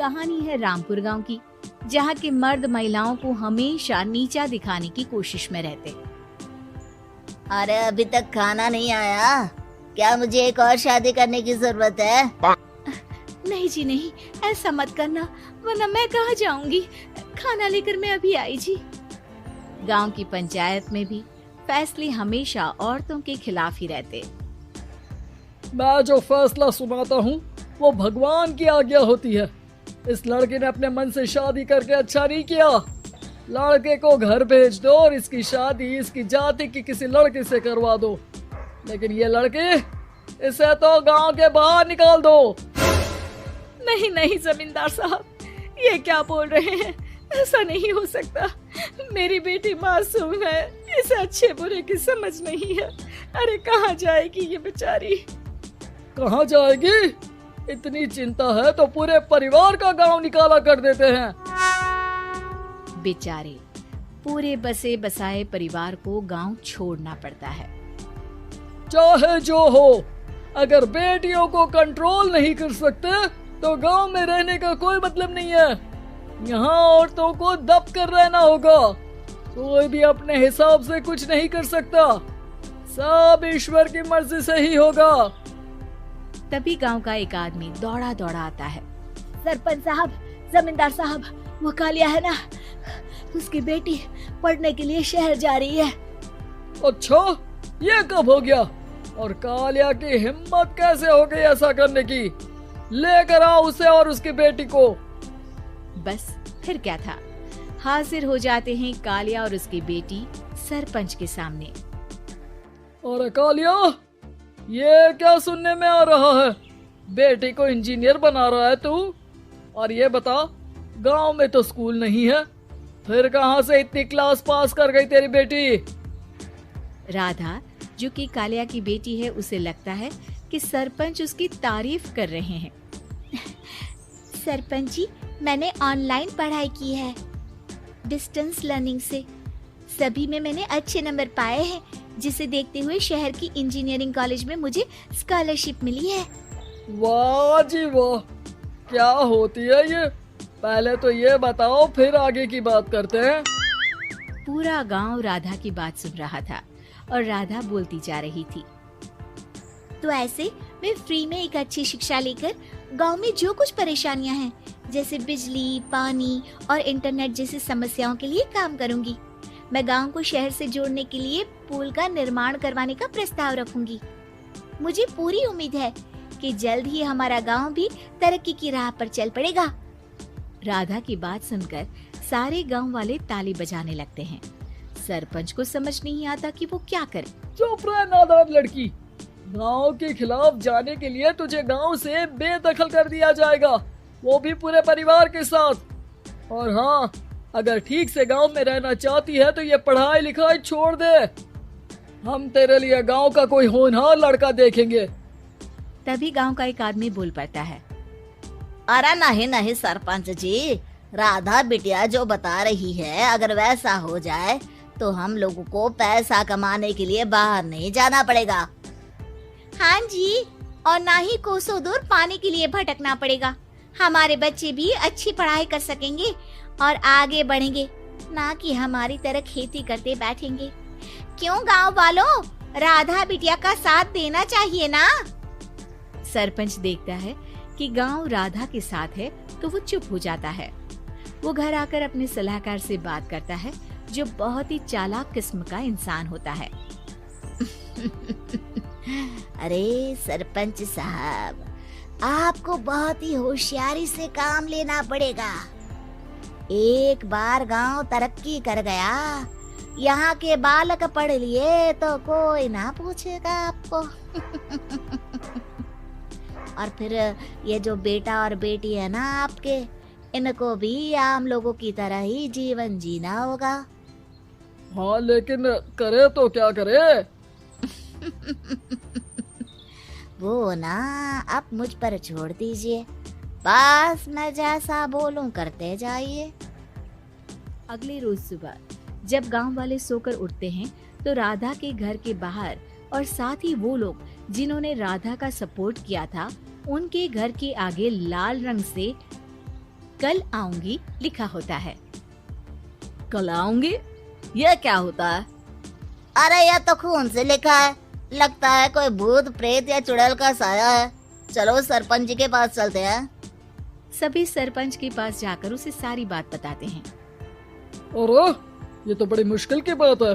कहानी है रामपुर गांव की, जहां के मर्द महिलाओं को हमेशा नीचा दिखाने की कोशिश में रहते। अरे अभी तक खाना नहीं आया, क्या मुझे एक और शादी करने की जरूरत है? नहीं जी नहीं, ऐसा मत करना, वरना मैं कहाँ जाऊंगी। खाना लेकर मैं अभी आई जी। गांव की पंचायत में भी फैसले हमेशा औरतों के खिलाफ ही रहते। मैं जो फैसला सुनाता हूँ वो भगवान की आज्ञा होती है। इस लड़के ने अपने मन से शादी करके अच्छा नहीं किया। लड़के को घर भेज दो और इसकी शादी इसकी जाति की किसी लड़के से करवा दो, लेकिन ये लड़के, इसे तो गांव के बाहर निकाल दो। नहीं नहीं जमींदार साहब, ये क्या बोल रहे हैं? ऐसा नहीं हो सकता। मेरी बेटी मासूम है, इसे अच्छे बुरे की समझ नहीं है। अरे कहाँ जाएगी ये बेचारी? कहाँ जाएगी? इतनी चिंता है तो पूरे परिवार का गांव निकाला कर देते हैं। बेचारे पूरे बसे बसाए परिवार को गांव छोड़ना पड़ता है। चाहे जो हो, अगर बेटियों को कंट्रोल नहीं कर सकते तो गांव में रहने का कोई मतलब नहीं है। यहाँ औरतों को दब कर रहना होगा। कोई भी अपने हिसाब से कुछ नहीं कर सकता, सब ईश्वर की मर्जी से ही होगा। तभी गांव का एक आदमी दौड़ा दौड़ा आता है। सरपंच साहब, जमींदार साहब, वो कालिया है ना, उसकी बेटी पढ़ने के लिए शहर जा रही है। अच्छा, ये कब हो गया? और कालिया की हिम्मत कैसे हो गई ऐसा करने की? लेकर आओ उसे और उसकी बेटी को। बस फिर क्या था, हाजिर हो जाते हैं कालिया और उसकी बेटी सरपंच के सामने। और कालिया, ये क्या सुनने में आ रहा है? बेटी को इंजीनियर बना रहा है तू? और ये बता, गांव में तो स्कूल नहीं है, फिर कहां से इतनी क्लास पास कर गई तेरी बेटी? राधा, जो कि कालिया की बेटी है, उसे लगता है कि सरपंच उसकी तारीफ कर रहे हैं। सरपंच जी, मैंने ऑनलाइन पढ़ाई की है, डिस्टेंस लर्निंग से। सभी में मैंने अच्छे नंबर पाए हैं, जिसे देखते हुए शहर की इंजीनियरिंग कॉलेज में मुझे स्कॉलरशिप मिली है। वाह जी वाह, क्या होती है ये? पहले तो ये बताओ, फिर आगे की बात करते हैं। पूरा गांव राधा की बात सुन रहा था और राधा बोलती जा रही थी। तो ऐसे मैं फ्री में एक अच्छी शिक्षा लेकर गांव में जो कुछ परेशानियां हैं, जैसे बिजली, पानी और इंटरनेट जैसी समस्याओं के लिए काम करूंगी। मैं गांव को शहर से जोड़ने के लिए पुल का निर्माण करवाने का प्रस्ताव रखूंगी। मुझे पूरी उम्मीद है कि जल्द ही हमारा गांव भी तरक्की की राह पर चल पड़ेगा। राधा की बात सुनकर सारे गांव वाले ताली बजाने लगते हैं। सरपंच को समझ नहीं आता कि वो क्या करे। चुप रह नादान लड़की, गांव के खिलाफ जाने के लिए तुझे गांव से बेदखल कर दिया जाएगा, वो भी पूरे परिवार के साथ। और हाँ, अगर ठीक से गांव में रहना चाहती है तो ये पढ़ाई लिखाई छोड़ दे। हम तेरे लिए गांव का कोई होनहार लड़का देखेंगे। तभी गांव का एक आदमी बोल पड़ता है। अरे नहीं नहीं सरपंच जी, राधा बिटिया जो बता रही है, अगर वैसा हो जाए तो हम लोगों को पैसा कमाने के लिए बाहर नहीं जाना पड़ेगा। हाँ जी, और ना ही कोसों दूर पानी के लिए भटकना पड़ेगा। हमारे बच्चे भी अच्छी पढ़ाई कर सकेंगे और आगे बढ़ेंगे, ना कि हमारी तरह खेती करते बैठेंगे। क्यों गांव वालों, राधा बिटिया का साथ देना चाहिए ना। सरपंच देखता है कि गांव राधा के साथ है तो वो चुप हो जाता है। वो घर आकर अपने सलाहकार से बात करता है, जो बहुत ही चालाक किस्म का इंसान होता है। अरे सरपंच साहब, आपको बहुत ही होशियारी से काम लेना पड़ेगा। एक बार गांव तरक्की कर गया, यहाँ के बालक पढ़ लिए तो कोई ना पूछेगा आपको। और फिर ये जो बेटा और बेटी है ना आपके, इनको भी आम लोगों की तरह ही जीवन जीना होगा। हाँ, लेकिन करे तो क्या करे? वो ना आप मुझ पर छोड़ दीजिए, बस मैं जैसा बोलूं करते जाइए। अगले रोज सुबह जब गांव वाले सोकर उठते हैं तो राधा के घर के बाहर और साथ ही वो लोग जिन्होंने राधा का सपोर्ट किया था, उनके घर के आगे लाल रंग से कल आऊंगी लिखा होता है। कल आऊंगी, यह क्या होता है? अरे यह तो खून से लिखा है, लगता है कोई भूत प्रेत या चुड़ैल का साया है। चलो सरपंच जी के पास चलते हैं। सभी सरपंच के पास जाकर उसे सारी बात बताते हैं। अरे ये तो बड़ी मुश्किल की बात है।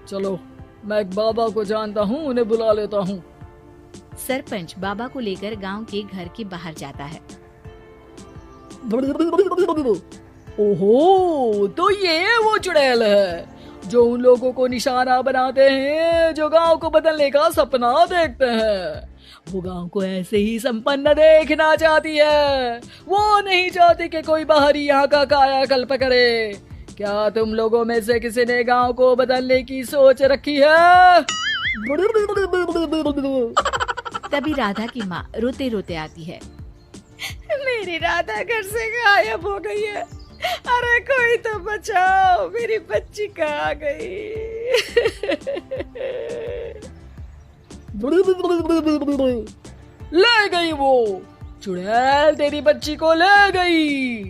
चलो मैं एक बाबा को जानता हूँ, उन्हें बुला लेता हूँ। सरपंच बाबा को लेकर गांव के घर के बाहर जाता है। ओहो, तो ये वो चुड़ैल है जो उन लोगों को निशाना बनाते हैं जो गांव को बदलने का सपना देखते हैं। वो गांव को ऐसे ही संपन्न देखना चाहती है। वो नहीं चाहती कि कोई बाहरी यहाँ का कायाकल्प करे। क्या तुम लोगों में से किसी ने गांव को बदलने की सोच रखी है? तभी राधा की माँ रोते रोते आती है। मेरी राधा घर से गायब हो गई है। अरे कोई तो बचाओ, मेरी बच्ची कहाँ गई? ले गई वो चुड़ैल, तेरी बच्ची को ले गई।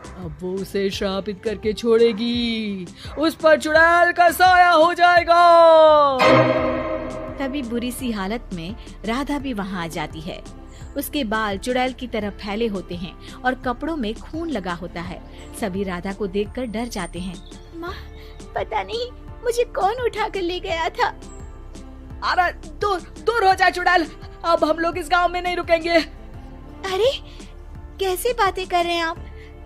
अब वो उसे श्रापित करके छोड़ेगी, उस पर चुड़ैल का साया हो जाएगा। तभी बुरी सी हालत में राधा भी वहाँ आ जाती है। उसके बाल चुड़ैल की तरह फैले होते हैं और कपड़ों में खून लगा होता है। सभी राधा को देखकर डर जाते हैं। माँ, पता नहीं मुझे कौन उठा कर ले गया था। अरे दूर दूर हो जा चुड़ैल, अब हम लोग इस गांव में नहीं रुकेंगे। अरे कैसे बातें कर रहे हैं आप?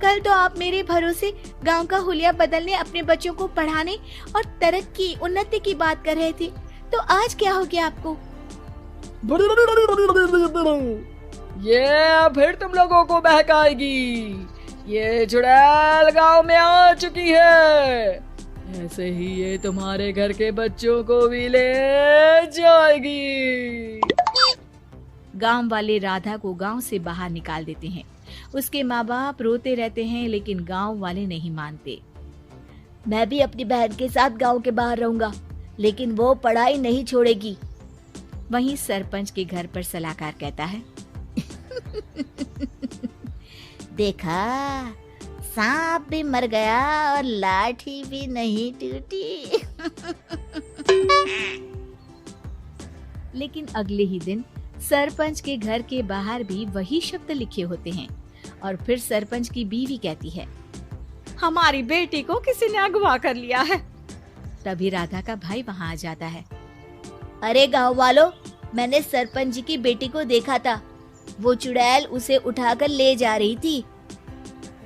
कल तो आप मेरे भरोसे गांव का हुलिया बदलने, अपने बच्चों को पढ़ाने और तरक्की उन्नति की बात कर रहे थे, तो आज क्या हो गया आपको? ये फिर तुम लोगों को बहकाएगी। ये चुड़ैल गांव में आ चुकी है, ऐसे ही ये तुम्हारे घर के बच्चों को भी ले जाएगी। गांव वाले राधा को गांव से बाहर निकाल देते हैं। उसके माँ बाप रोते रहते हैं, लेकिन गांव वाले नहीं मानते। मैं भी अपनी बहन के साथ गांव के बाहर रहूंगा, लेकिन वो पढ़ाई नहीं छोड़ेगी। वहीं सरपंच के घर पर सलाहकार कहता है। देखा, सांप भी मर गया और लाठी भी नहीं टूटी। लेकिन अगले ही दिन सरपंच के घर के बाहर भी वही शब्द लिखे होते हैं। और फिर सरपंच की बीवी कहती है, हमारी बेटी को किसी ने अगवा कर लिया है। तभी राधा का भाई वहाँ आ जाता है। अरे गांव वालों, मैंने सरपंच जी की बेटी को देखा था। वो चुड़ैल उसे उठाकर ले जा रही थी।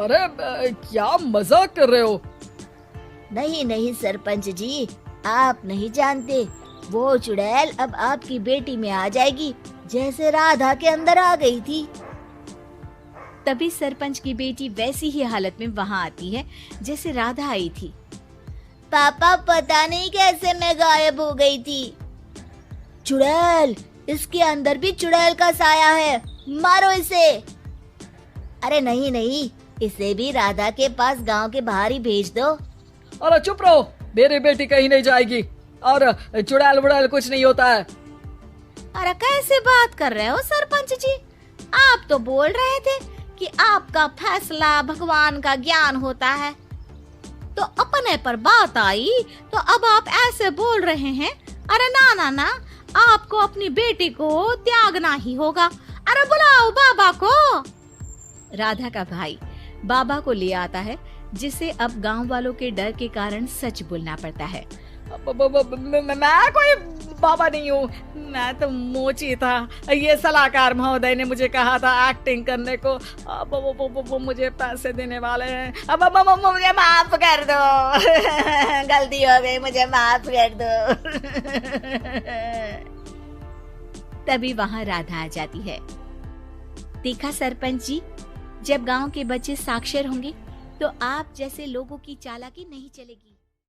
अरे क्या मजाक कर रहे हो? नहीं नहीं सरपंच जी, आप नहीं जानते। वो चुड़ैल अब आपकी बेटी में आ जाएगी, जैसे राधा के अंदर आ गई थी। तभी सरपंच की बेटी वैसी ही हालत में वहाँ आती है जैसे राधा आई थी। पापा, पता नहीं कैसे मैं गायब हो गई थी। चुड़ैल, इसके अंदर भी चुड़ैल का साया है, मारो इसे। अरे नहीं नहीं, इसे भी राधा के पास गांव के बाहर ही भेज दो। अरे चुप रहो, मेरी बेटी कहीं नहीं जाएगी और चुड़ैल वुड़ैल कुछ नहीं होता है। अरे कैसे बात कर रहे हो सरपंच जी? आप तो बोल रहे थे कि आपका फैसला भगवान का ज्ञान होता है, तो अपने पर बात आई तो अब आप ऐसे बोल रहे हैं। अरे ना ना ना, आपको अपनी बेटी को त्यागना ही होगा। अरे बुलाओ बाबा को। राधा का भाई बाबा को ले आता है, जिसे अब गांव वालों के डर के कारण सच बोलना पड़ता है। मैं कोई बाबा नहीं हूँ, मैं तो मोची था। ये सलाहकार महोदय ने मुझे कहा था एक्टिंग करने को। अब वो मुझे पैसे देने वाले हैं। अब मुझे माफ कर दो। गलती हो गई, मुझे माफ कर दो। तभी वहाँ राधा आ जाती है। देखा सरपंच जी, जब गांव के बच्चे साक्षर होंगे तो आप जैसे लोगों की चालाकी नहीं चलेगी।